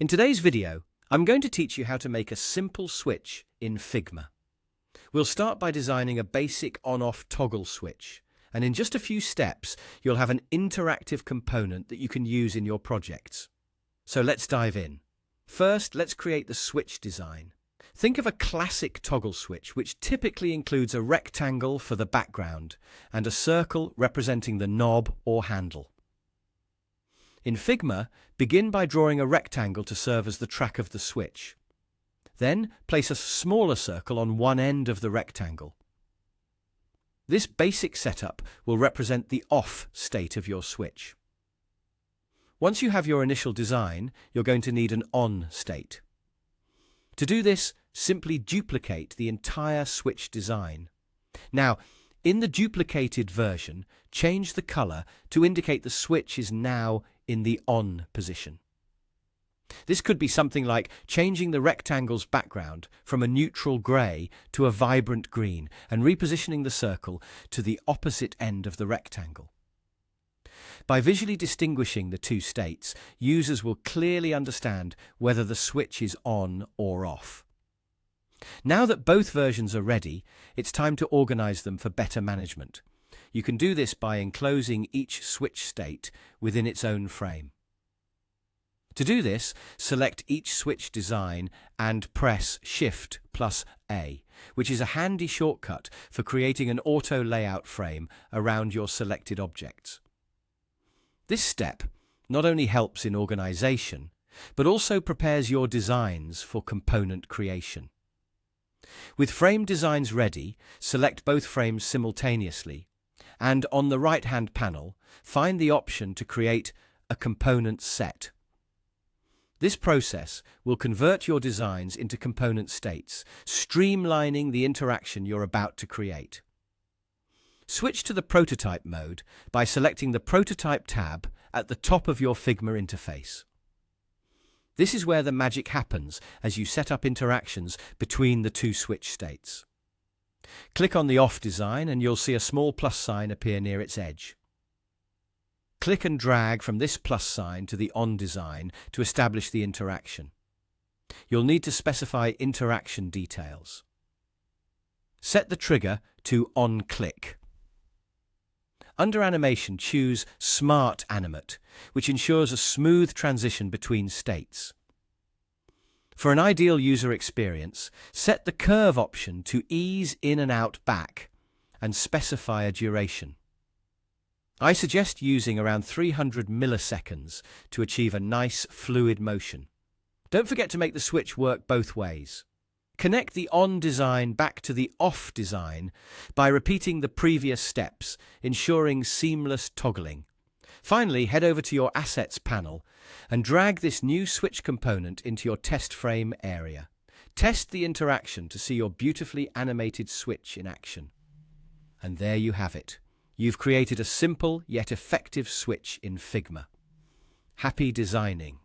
In today's video, I'm going to teach you how to make a simple switch in Figma. We'll start by designing a basic on-off toggle switch, and in just a few steps, you'll have an interactive component that you can use in your projects. So let's dive in. First, let's create the switch design. Think of a classic toggle switch, which typically includes a rectangle for the background and a circle representing the knob or handle. In Figma, begin by drawing a rectangle to serve as the track of the switch. Then, place a smaller circle on one end of the rectangle. This basic setup will represent the off state of your switch. Once you have your initial design, you're going to need an on state. To do this, simply duplicate the entire switch design. Now, in the duplicated version, change the color to indicate the switch is now in the on position. This could be something like changing the rectangle's background from a neutral grey to a vibrant green and repositioning the circle to the opposite end of the rectangle. By visually distinguishing the two states, users will clearly understand whether the switch is on or off. Now that both versions are ready, it's time to organize them for better management. You can do this by enclosing each switch state within its own frame. To do this, select each switch design and press Shift+A, which is a handy shortcut for creating an auto layout frame around your selected objects. This step not only helps in organization, but also prepares your designs for component creation. With frame designs ready, select both frames simultaneously, and on the right-hand panel, find the option to create a component set. This process will convert your designs into component states, streamlining the interaction you're about to create. Switch to the prototype mode by selecting the Prototype tab at the top of your Figma interface. This is where the magic happens as you set up interactions between the two switch states. Click on the off design and you'll see a small plus sign appear near its edge. Click and drag from this plus sign to the on design to establish the interaction. You'll need to specify interaction details. Set the trigger to on click. Under Animation, choose Smart Animate, which ensures a smooth transition between states. For an ideal user experience, set the curve option to ease in and out back and specify a duration. I suggest using around 300 milliseconds to achieve a nice fluid motion. Don't forget to make the switch work both ways. Connect the on design back to the off design by repeating the previous steps, ensuring seamless toggling. Finally, head over to your Assets panel and drag this new switch component into your test frame area. Test the interaction to see your beautifully animated switch in action. And there you have it. You've created a simple yet effective switch in Figma. Happy designing!